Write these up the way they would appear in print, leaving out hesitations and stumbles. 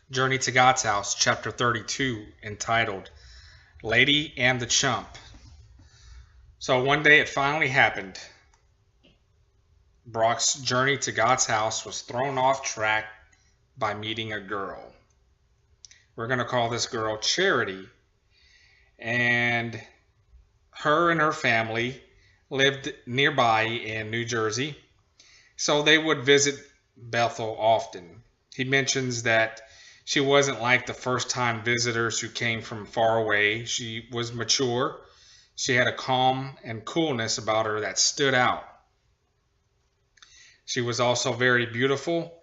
Journey to God's House, Chapter 32, entitled Lady and the Chump. So one day it finally happened. Brock's journey to God's house was thrown off track by meeting a girl. We're going to call this girl Charity. And her family lived nearby in New Jersey, so they would visit Bethel often. He mentions that she wasn't like the first time visitors who came from far away. She was mature. She had a calm and coolness about her that stood out. She was also very beautiful,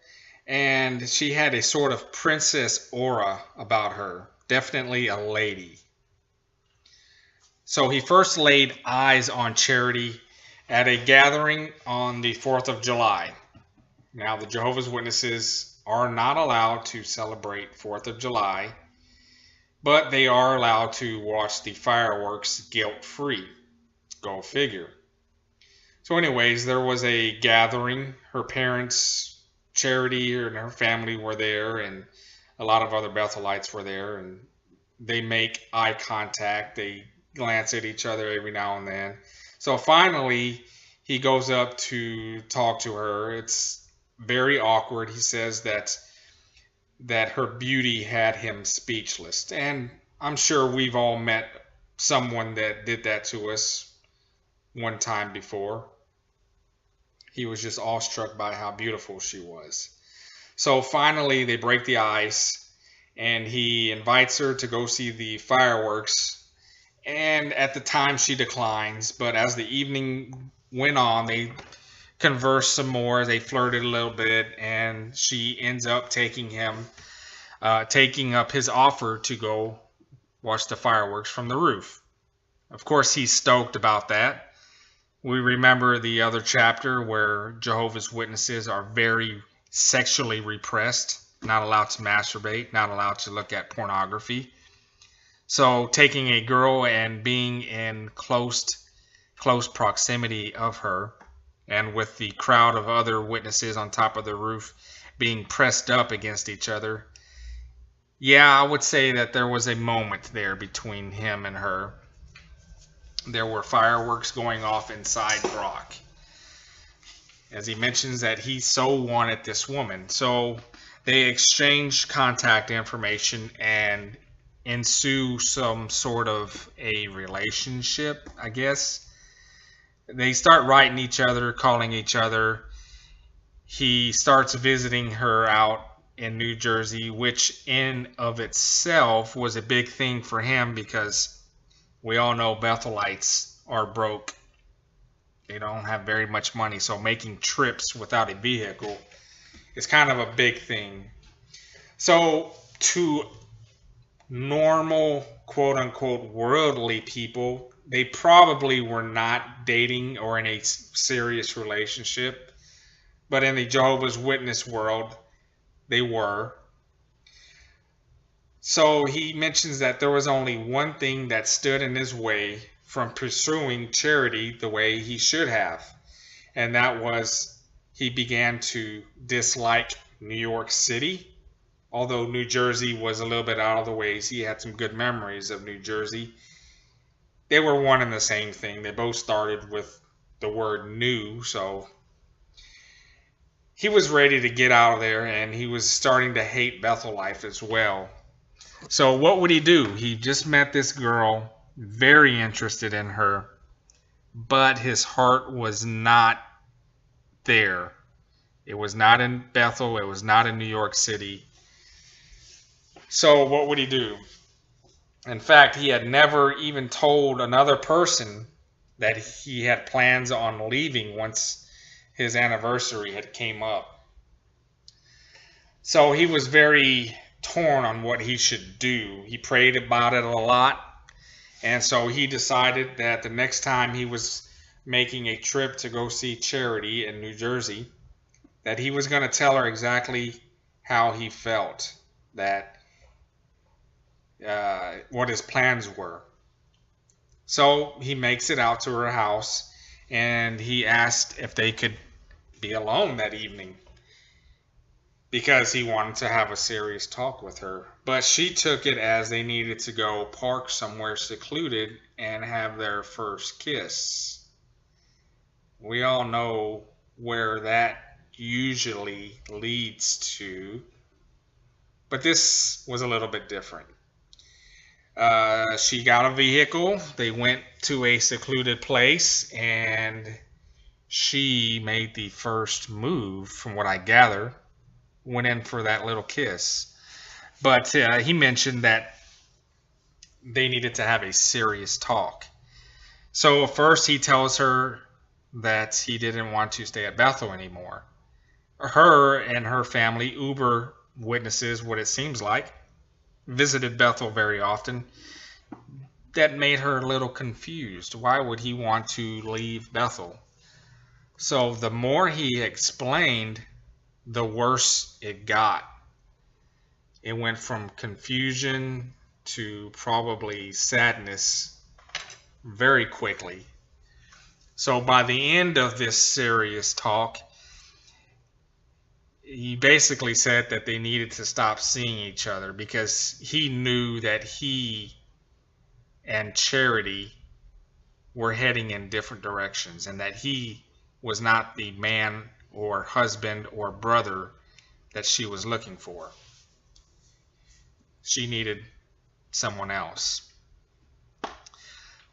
and she had a sort of princess aura about her. Definitely a lady. So he first laid eyes on Charity at a gathering on the 4th of July. Now, the Jehovah's Witnesses are not allowed to celebrate 4th of July, but they are allowed to watch the fireworks guilt-free. Go figure. So anyways, there was a gathering. Her parents, Charity, and her family were there, and a lot of other Bethelites were there, and they make eye contact. They glance at each other every now and then. So finally, he goes up to talk to her. It's very awkward. He says that her beauty had him speechless. And I'm sure we've all met someone that did that to us one time before. He was just awestruck by how beautiful she was. So finally, they break the ice, and he invites her to go see the fireworks. And at the time, she declines. But as the evening went on, they conversed some more. They flirted a little bit, and she ends up taking up his offer to go watch the fireworks from the roof. Of course, he's stoked about that. We remember the other chapter where Jehovah's Witnesses are very sexually repressed, not allowed to masturbate, not allowed to look at pornography. So taking a girl and being in close proximity of her, and with the crowd of other witnesses on top of the roof being pressed up against each other, yeah, I would say that there was a moment there between him and her. There were fireworks going off inside Brock, as he mentions that he so wanted this woman. So they exchange contact information and ensue some sort of a relationship, I guess. They start writing each other, calling each other. He starts visiting her out in New Jersey, which in of itself was a big thing for him because we all know Bethelites are broke. They don't have very much money, so making trips without a vehicle is kind of a big thing. So to normal, quote-unquote, worldly people, they probably were not dating or in a serious relationship. But in the Jehovah's Witness world, they were. So he mentions that there was only one thing that stood in his way from pursuing Charity the way he should have. And that was he began to dislike New York City. Although New Jersey was a little bit out of the way, he had some good memories of New Jersey. They were one and the same thing. They both started with the word new, so he was ready to get out of there, and he was starting to hate Bethel life as well. So what would he do? He just met this girl, very interested in her, but his heart was not there. It was not in Bethel. It was not in New York City. So what would he do? In fact, he had never even told another person that he had plans on leaving once his anniversary had came up. So he was very torn on what he should do. He prayed about it a lot, and so he decided that the next time he was making a trip to go see Charity in New Jersey, that he was going to tell her exactly how he felt, that what his plans were. So he makes it out to her house, and he asked if they could be alone that evening. because he wanted to have a serious talk with her. But she took it as they needed to go park somewhere secluded and have their first kiss. We all know where that usually leads to, but this was a little bit different. She got a vehicle. They went to a secluded place, and she made the first move, from what I gather, went in for that little kiss. But he mentioned that they needed to have a serious talk. So first he tells her that he didn't want to stay at Bethel anymore. Her and her family, Uber witnesses what it seems like, visited Bethel very often. That made her a little confused. Why would he want to leave Bethel? So the more he explained, the worse it got. It went from confusion to probably sadness very quickly. So by the end of this serious talk, he basically said that they needed to stop seeing each other because he knew that he and Charity were heading in different directions, and that he was not the man or husband or brother that she was looking for. She needed someone else.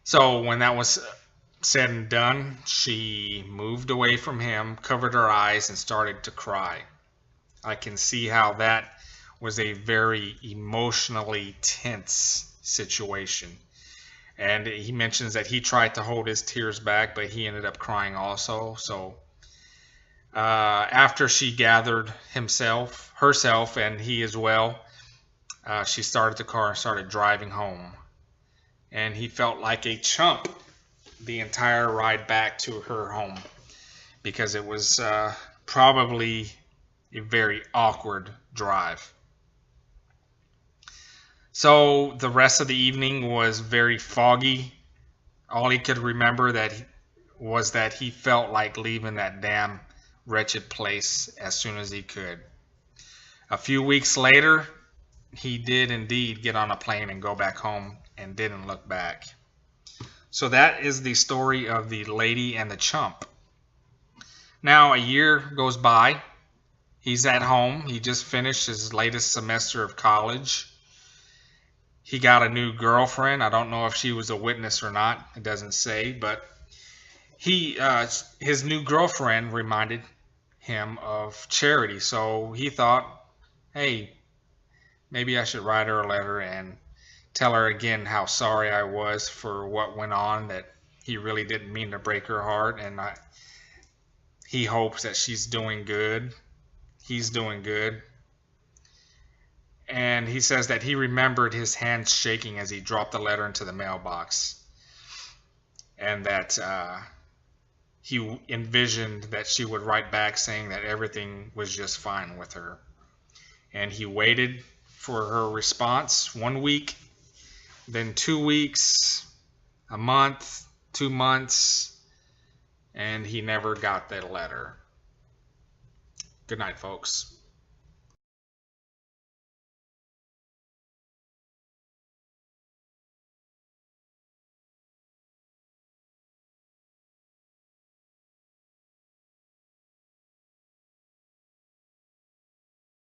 So when that was said and done, she moved away from him, covered her eyes, and started to cry. I can see how that was a very emotionally tense situation. And he mentions that he tried to hold his tears back, but he ended up crying also. So after she gathered herself, and he as well, she started the car and started driving home. And he felt like a chump the entire ride back to her home, because it was probably a very awkward drive. So the rest of the evening was very foggy. All he could remember was that he felt like leaving that damn wretched place as soon as he could. A few weeks later, he did indeed get on a plane and go back home and didn't look back. So that is the story of the lady and the chump. Now a year goes by. He's at home. He just finished his latest semester of college. He got a new girlfriend. I don't know if she was a witness or not. It doesn't say, but his new girlfriend reminded him of Charity. So he thought, hey, maybe I should write her a letter and tell her again how sorry I was for what went on, that he really didn't mean to break her heart, and he hopes that she's doing good. He's doing good. And he says that he remembered his hands shaking as he dropped the letter into the mailbox, and that he envisioned that she would write back saying that everything was just fine with her. And he waited for her response 1 week, then 2 weeks, a month, 2 months, and he never got that letter. Good night, folks.